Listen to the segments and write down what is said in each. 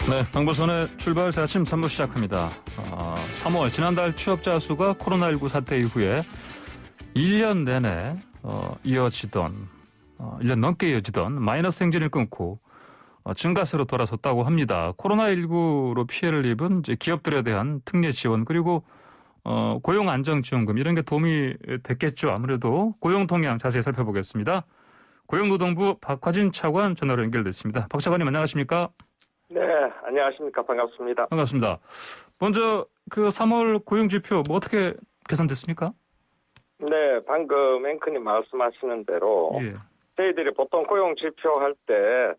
네, 방보선의 출발 새 아침 3부 시작합니다. 3월 지난달 취업자 수가 코로나19 사태 이후에 1년 내내 1년 넘게 이어지던 마이너스 행진을 끊고 증가세로 돌아섰다고 합니다. 코로나19로 피해를 입은 이제 기업들에 대한 특례 지원 그리고 고용안정지원금 이런 게 도움이 됐겠죠. 아무래도 고용 동향 자세히 살펴보겠습니다. 고용노동부 박화진 차관 전화로 연결됐습니다. 박 차관님 안녕하십니까? 네, 안녕하십니까. 반갑습니다. 반갑습니다. 먼저 그 3월 고용지표 뭐 어떻게 개선됐습니까? 네, 방금 앵커님 말씀하시는 대로 예. 저희들이 보통 고용지표 할 때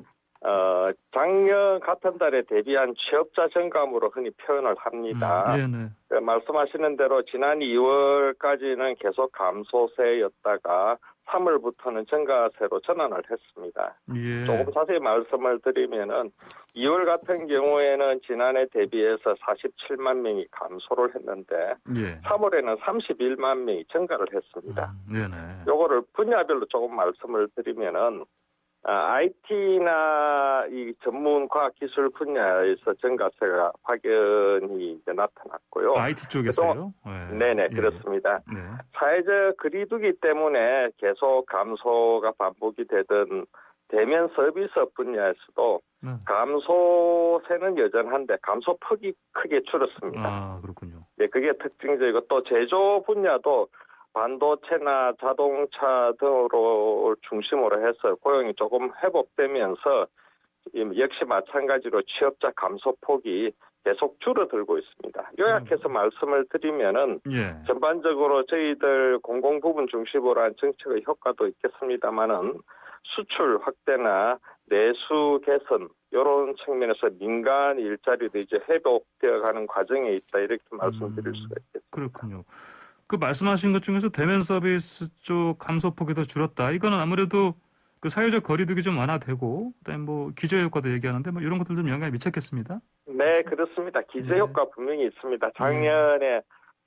작년 같은 달에 대비한 취업자 증감으로 흔히 표현을 합니다. 네네. 말씀하시는 대로 지난 2월까지는 계속 감소세였다가 3월부터는 증가세로 전환을 했습니다. 예. 조금 자세히 말씀을 드리면은 2월 같은 경우에는 지난해 대비해서 47만 명이 감소를 했는데 예. 3월에는 31만 명이 증가를 했습니다. 네네. 요거를 분야별로 조금 말씀을 드리면은 IT나 이 전문 과학 기술 분야에서 증가세가 확연히 이제 나타났고요. IT 쪽에서요? 네네, 예. 그렇습니다. 네. 사회적 거리두기 때문에 계속 감소가 반복이 되던 대면 서비스업 분야에서도 네. 감소세는 여전한데 감소폭이 크게 줄었습니다. 아, 그렇군요. 네, 그게 특징적이고 또 제조 분야도 반도체나 자동차 등으로 중심으로 해서 고용이 조금 회복되면서 역시 마찬가지로 취업자 감소폭이 계속 줄어들고 있습니다. 요약해서 말씀을 드리면은 예. 전반적으로 저희들 공공 부분 중심으로 한 정책의 효과도 있겠습니다만은 수출 확대나 내수 개선 이런 측면에서 민간 일자리도 이제 회복되어 가는 과정에 있다 이렇게 말씀드릴 수가 있겠습니다. 그렇군요. 그 말씀하신 것 중에서 대면 서비스 쪽 감소폭이 더 줄었다. 이거는 아무래도 그 사회적 거리두기 좀 완화되고 그다음에 뭐 기저 효과도 얘기하는데 뭐 이런 것들 좀 영향을 미쳤겠습니다. 네, 그렇습니다. 기저 효과 분명히 있습니다. 작년에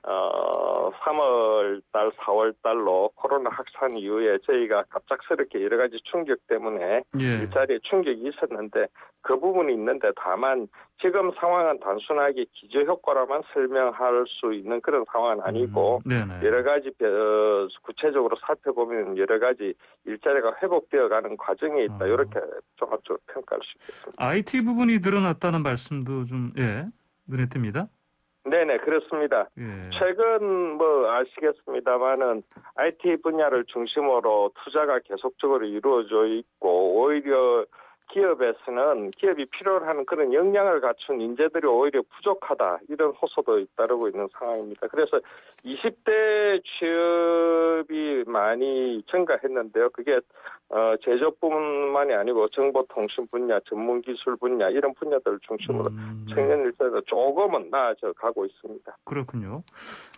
3월 달, 4월 달로 코로나 확산 이후에 저희가 갑작스럽게 여러 가지 충격 때문에 예. 일자리에 충격이 있었는데 그 부분이 있는데 다만 지금 상황은 단순하게 기저 효과로만 설명할 수 있는 그런 상황은 아니고 여러 가지 구체적으로 살펴보면 여러 가지 일자리가 회복되어 가는 과정에 있다. 이렇게 종합적으로 평가할 수 있겠습니다. IT 부분이 늘어났다는 말씀도 좀 눈에 띕니다. 네네, 그렇습니다. 예. 최근 아시겠습니다만은 IT 분야를 중심으로 투자가 계속적으로 이루어져 있고 오히려 기업이 필요로 하는 그런 역량을 갖춘 인재들이 오히려 부족하다 이런 호소도 따르고 있는 상황입니다. 그래서 20대 취업이 많이 증가했는데요. 그게 제조뿐만이 아니고 정보통신 분야, 전문기술 분야 이런 분야들을 중심으로 청년 일자리가 조금은 나아져 가고 있습니다. 그렇군요.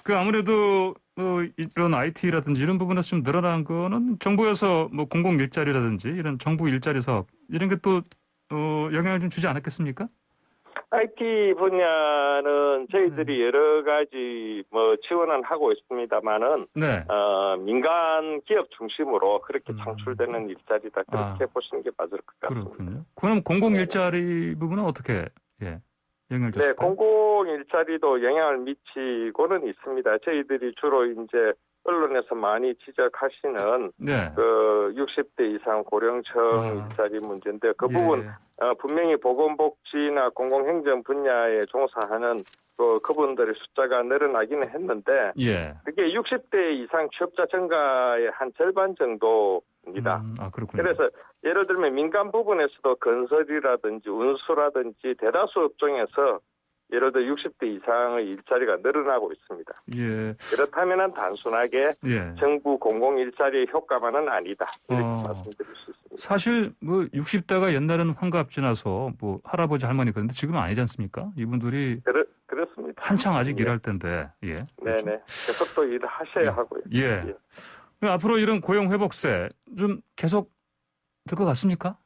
그 아무래도 이런 IT라든지 이런 부분에서 좀 늘어난 거는 정부에서 뭐 공공 일자리라든지 이런 정부 일자리 사업 이런 게 또 영향을 좀 주지 않았겠습니까? IT 분야는 저희들이 여러 가지 지원은 하고 있습니다만은 네. 민간 기업 중심으로 그렇게 창출되는 일자리다 그렇게 보시는 게 맞을 것 같습니다. 그렇군요. 그럼 공공 일자리 부분은 어떻게 영향을 줬을까요? 네, 공공 일자리도 영향을 미치고는 있습니다. 저희들이 주로 이제 언론에서 많이 지적하시는 네. 그 60대 이상 고령층 일자리 문제인데 그 부분 분명히 보건복지나 공공행정 분야에 종사하는 그분들의 숫자가 늘어나기는 했는데 그게 60대 이상 취업자 증가의 한 절반 정도입니다. 그렇군요. 그래서 예를 들면 민간 부분에서도 건설이라든지 운수라든지 대다수 업종에서 예를 들어 60대 이상의 일자리가 늘어나고 있습니다. 예. 그렇다면 단순하게 정부 공공 일자리의 효과만은 아니다. 이렇게 말씀드릴 수 있습니다. 사실 60대가 옛날에는 환갑 지나서 할아버지 할머니 그런데 지금은 아니지 않습니까? 이분들이 그렇습니다. 한창 아직 일할 텐데. 그렇죠? 네네. 계속 또 일을 하셔야 하고요. 앞으로 이런 고용 회복세 좀 계속 될 것 같습니까?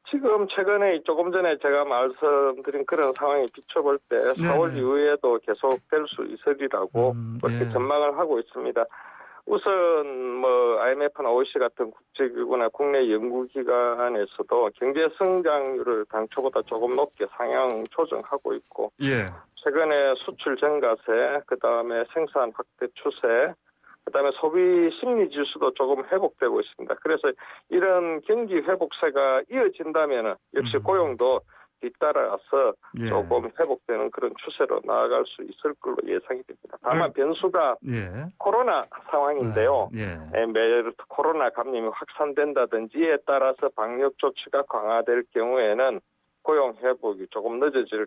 지금 최근에 조금 전에 제가 말씀드린 그런 상황에 비춰볼 때 4월 이후에도 계속될 수 있으리라고 그렇게 전망을 하고 있습니다. 우선 뭐 IMF나 OECD 같은 국제기구나 국내 연구기관에서도 경제 성장률을 당초보다 조금 높게 상향 조정하고 있고 예. 최근에 수출 증가세, 그다음에 생산 확대 추세, 그다음에 소비 심리 지수도 조금 회복되고 있습니다. 그래서 이런 경기 회복세가 이어진다면 역시 고용도 뒤따라서 예. 조금 회복되는 그런 추세로 나아갈 수 있을 걸로 예상이 됩니다. 다만 변수가 예. 코로나 상황인데요. 예. 매일 코로나 감염이 확산된다든지 이에 따라서 방역 조치가 강화될 경우에는 고용 회복이 조금 늦어질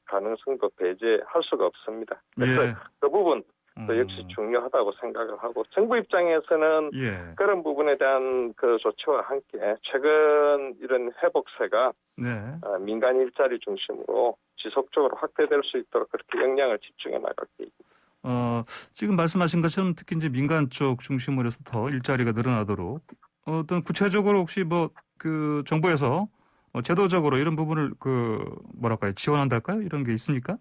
가능성도 배제할 수가 없습니다. 그래서 예. 그 부분 또 역시 중요하다고 생각을 하고 정부 입장에서는 예. 그런 부분에 대한 그 조치와 함께 최근 이런 회복세가 네. 민간 일자리 중심으로 지속적으로 확대될 수 있도록 그렇게 역량을 집중해 나갈 계획입니다. 지금 말씀하신 것처럼 특히 이제 민간 쪽 중심으로 해서 더 일자리가 늘어나도록 어떤 구체적으로 혹시 뭐 그 정부에서 제도적으로 이런 부분을 뭐랄까요 지원한달까요? 이런 게 있습니까?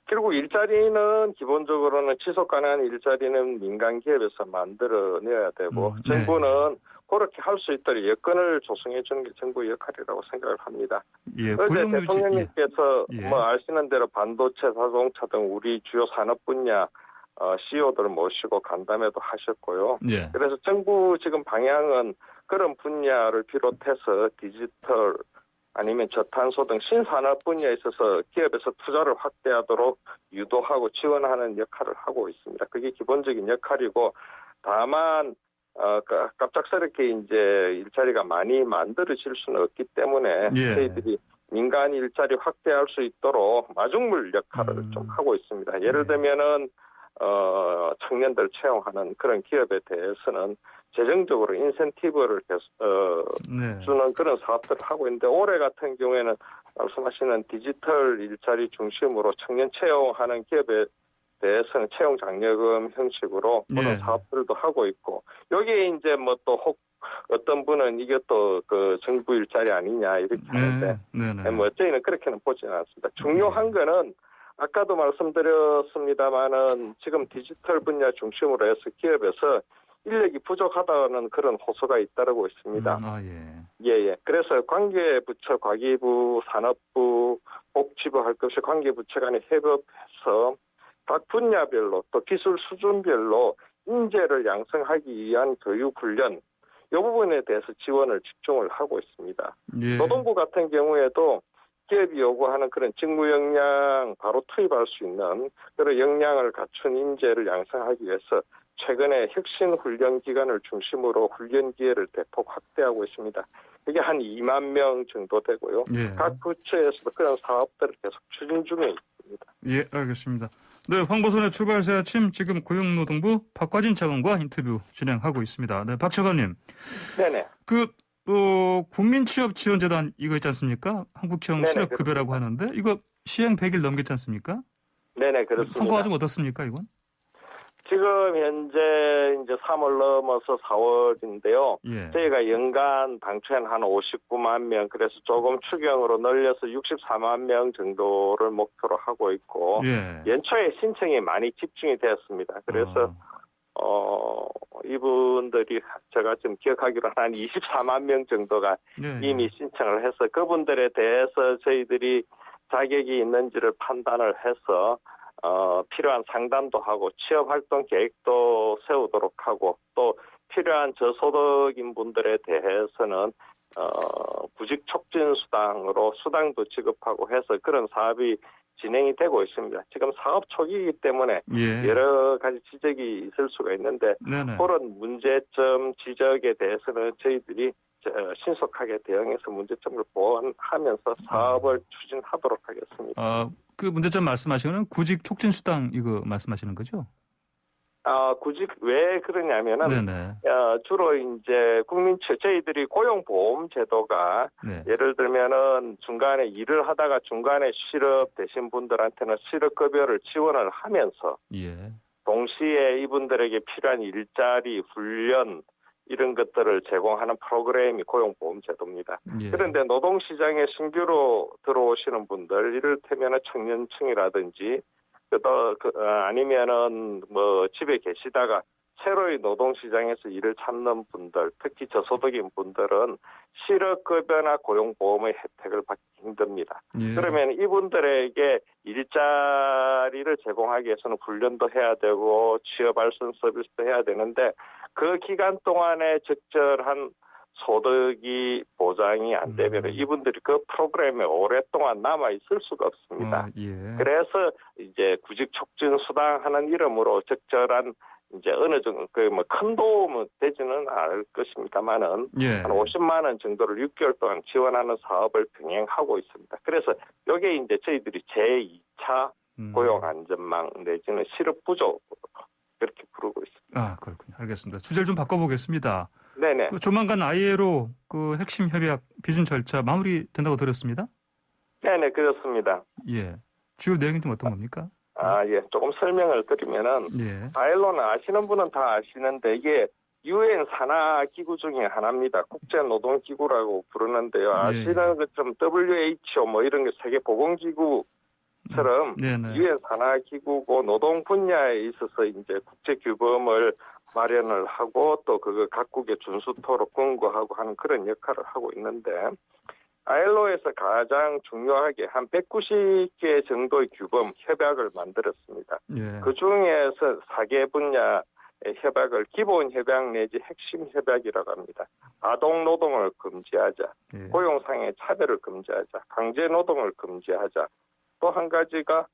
결국 일자리는 기본적으로는 지속 가능한 일자리는 민간 기업에서 만들어내야 되고 정부는 그렇게 할 수 있도록 여건을 조성해 주는 게 정부의 역할이라고 생각을 합니다. 예, 어제 고용 유지, 대통령님께서 예. 뭐 아시는 대로 반도체, 자동차 등 우리 주요 산업 분야 CEO들을 모시고 간담회도 하셨고요. 예. 그래서 정부 지금 방향은 그런 분야를 비롯해서 디지털 아니면 저탄소 등 신산업 분야에 있어서 기업에서 투자를 확대하도록 유도하고 지원하는 역할을 하고 있습니다. 그게 기본적인 역할이고 다만 갑작스럽게 이제 일자리가 많이 만들어질 수는 없기 때문에 예. 저희들이 민간 일자리 확대할 수 있도록 마중물 역할을 좀 하고 있습니다. 예를 들면은 청년들 채용하는 그런 기업에 대해서는 재정적으로 인센티브를 주는 그런 사업들을 하고 있는데 올해 같은 경우에는 말씀하시는 디지털 일자리 중심으로 청년 채용하는 기업에 대해서는 채용 장려금 형식으로 그런 사업들도 하고 있고 여기에 이제 뭐 또 어떤 분은 이게 또 그 정부 일자리 아니냐 이렇게 하는데 뭐 저희는 그렇게는 보지는 않습니다. 중요한 거는 아까도 말씀드렸습니다마는 지금 디지털 분야 중심으로 해서 기업에서 인력이 부족하다는 그런 호소가 잇따르고 있습니다. 예. 그래서 관계부처, 과기부, 산업부, 복지부 할 것이 관계부처 간에 협업해서 각 분야별로 또 기술 수준별로 인재를 양성하기 위한 교육 훈련 이 부분에 대해서 지원을 집중을 하고 있습니다. 예. 노동부 같은 경우에도 기업이 요구하는 그런 직무 역량 바로 투입할 수 있는 그런 역량을 갖춘 인재를 양성하기 위해서 최근에 혁신 훈련 기관을 중심으로 훈련 기회를 대폭 확대하고 있습니다. 이게 한 2만 명 정도 되고요. 예. 각 부처에서도 그런 사업들을 계속 추진 중에 있습니다. 예, 알겠습니다. 네, 황보선의 출발새 아침 지금 고용노동부 박과진 차관과 인터뷰 진행하고 있습니다. 네, 박 차관님. 네네. 국민취업지원재단 이거 있지 않습니까? 한국형 실업급여라고 하는데 이거 시행 100일 넘겼지 않습니까? 네네, 그렇습니다. 성과가 좀 어떻습니까, 이건? 지금 현재 이제 3월 넘어서 4월인데요. 예. 저희가 연간 당초에는 한 59만 명, 그래서 조금 추경으로 늘려서 64만 명 정도를 목표로 하고 있고, 연초에 신청이 많이 집중이 되었습니다. 그래서 이분들이 제가 지금 기억하기로는 한 24만 명 정도가 이미 신청을 해서 그분들에 대해서 저희들이 자격이 있는지를 판단을 해서 필요한 상담도 하고 취업활동 계획도 세우도록 하고 또 필요한 저소득인 분들에 대해서는 구직 촉진 수당으로 수당도 지급하고 해서 그런 사업이 진행이 되고 있습니다. 지금 사업 초기이기 때문에 여러 가지 지적이 있을 수가 있는데 그런 문제점 지적에 대해서는 저희들이 신속하게 대응해서 문제점을 보완하면서 사업을 추진하도록 하겠습니다. 그 문제점 말씀하시는 구직 촉진 수당 이거 말씀하시는 거죠? 구직 왜 그러냐면은 주로 이제 저희들이 고용보험 제도가 예를 들면은 중간에 일을 하다가 중간에 실업되신 분들한테는 실업급여를 지원을 하면서 동시에 이분들에게 필요한 일자리, 훈련 이런 것들을 제공하는 프로그램이 고용보험 제도입니다. 그런데 노동시장에 신규로 들어오시는 분들, 이를테면 청년층이라든지 아니면은 뭐 집에 계시다가 새로이 노동시장에서 일을 찾는 분들, 특히 저소득인 분들은 실업급여나 고용보험의 혜택을 받기 힘듭니다. 예. 그러면 이분들에게 일자리를 제공하기 위해서는 훈련도 해야 되고 취업 발전 서비스도 해야 되는데 그 기간 동안에 적절한 소득이 보장이 안 되면 이분들이 그 프로그램에 오랫동안 남아 있을 수가 없습니다. 예. 그래서 이제 구직 촉진 수당 하는 이름으로 적절한 이제 어느 정도 큰 도움은 되지는 않을 것입니다만은 예. 한 50만 원 정도를 6개월 동안 지원하는 사업을 병행하고 있습니다. 그래서 이게 이제 저희들이 제2차 고용 안전망 내지는 실업 부조 그렇게 부르고 있습니다. 아, 그렇군요. 알겠습니다. 주제를 좀 바꿔보겠습니다. 네네. 조만간 ILO 그 핵심 협약 비준 절차 마무리된다고 들었습니다. 네네, 그렇습니다. 예. 주요 내용이 좀 어떤 겁니까? 예. 조금 설명을 드리면은, 예. ILO는 아시는 분은 다 아시는데, 이게 UN 산하기구 중에 하나입니다. 국제노동기구라고 부르는데요. 아시는 것처럼 WHO 뭐 이런 게 세계보건기구처럼 UN 산하기구고 노동 분야에 있어서 이제 국제규범을 마련을 하고 또 그거 각국의 준수토록 권고하고 하는 그런 역할을 하고 있는데, ILO에서 가장 중요하게 한 190개 정도의 규범, 협약을 만들었습니다. 예. 그 중에서 4개 분야의 협약을 기본 협약 내지 핵심 협약이라고 합니다. 아동 노동을 금지하자, 예. 고용상의 차별을 금지하자, 강제 노동을 금지하자. 또 한 가지가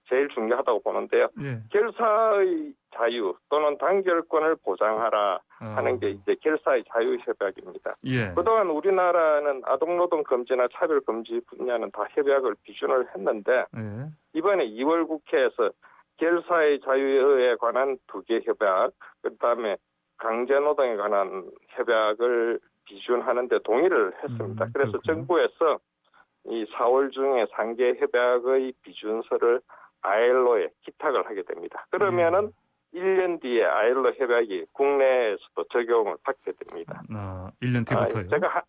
제일 중요하다고 보는데요. 예. 결사의 자유 또는 단결권을 보장하라 하는 게 이제 결사의 자유 협약입니다. 예. 그동안 우리나라는 아동노동 금지나 차별 금지 분야는 다 협약을 비준을 했는데 예. 이번에 2월 국회에서 결사의 자유에 관한 2개 협약, 그다음에 강제노동에 관한 협약을 비준하는데 동의를 했습니다. 그래서 그렇군요. 정부에서 이 4월 중에 3개 협약의 비준서를 ILO에 기탁을 하게 됩니다. 그러면은 1년 뒤에 ILO 협약이 국내에서도 적용을 받게 됩니다. 1년 뒤부터요? 제가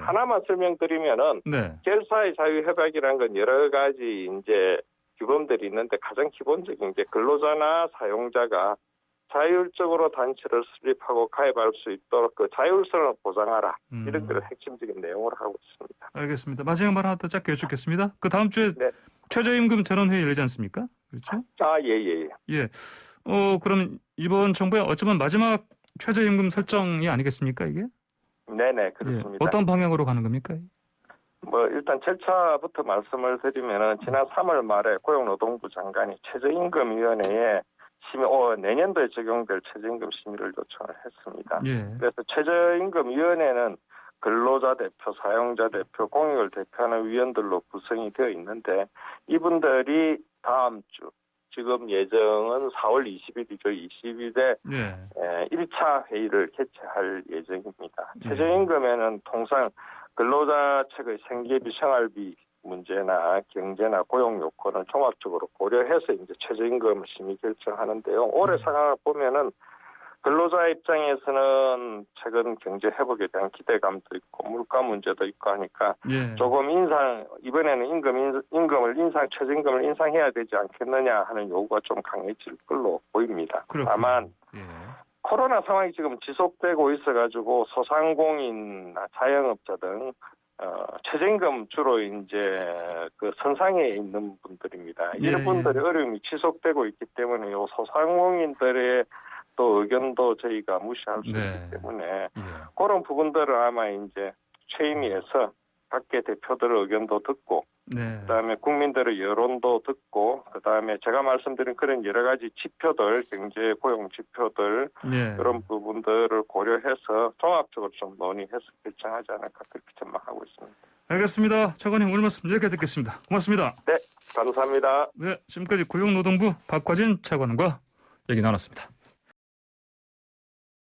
하나만 설명드리면은 네. 결사의 자유 협약이라는 건 여러 가지 이제 규범들이 있는데 가장 기본적인 게 근로자나 사용자가 자율적으로 단체를 수립하고 가입할 수 있도록 그 자율성을 보장하라. 이런 걸 핵심적인 내용으로 하고 있습니다. 알겠습니다. 마지막 말 하나 더 짧게 여쭙겠습니다. 그 다음 주에 네. 최저임금 전원회의 열리지 않습니까? 그렇죠? 예. 그럼 이번 정부의 어쩌면 마지막 최저임금 설정이 아니겠습니까, 이게? 네네, 그렇습니다. 예. 어떤 방향으로 가는 겁니까? 일단 절차부터 말씀을 드리면은 지난 3월 말에 고용노동부 장관이 최저임금위원회에 내년도에 적용될 최저임금 심의를 요청을 했습니다. 예. 그래서 최저임금위원회는 근로자 대표, 사용자 대표, 공익을 대표하는 위원들로 구성이 되어 있는데 이분들이 다음 주, 지금 예정은 4월 20일이죠. 20일에 1차 회의를 개최할 예정입니다. 최저임금에는 통상 근로자 측의 생계비, 생활비 문제나 경제나 고용 요건을 종합적으로 고려해서 이제 최저임금을 심의 결정하는데요. 올해 상황을 보면은 근로자 입장에서는 최근 경제 회복에 대한 기대감도 있고 물가 문제도 있고 하니까 조금 이번에는 최저임금을 인상해야 되지 않겠느냐 하는 요구가 좀 강해질 걸로 보입니다. 그렇군요. 다만 코로나 상황이 지금 지속되고 있어가지고 소상공인이나 자영업자 등 최저임금 주로 이제 그 선상에 있는 분들입니다. 이런 분들의 어려움이 지속되고 있기 때문에 요 소상공인들의 또 의견도 저희가 무시할 수 있기 때문에 그런 부분들을 아마 이제 최임위에서 각계 대표들의 의견도 듣고 그다음에 국민들의 여론도 듣고 그다음에 제가 말씀드린 그런 여러 가지 지표들, 경제 고용 지표들 그런 부분들을 고려해서 종합적으로 좀 논의해서 결정하지 않을까 그렇게 전망하고 있습니다. 알겠습니다. 차관님 오늘 말씀 여기까지 듣겠습니다. 고맙습니다. 네, 감사합니다. 네, 지금까지 고용노동부 박화진 차관과 얘기 나눴습니다.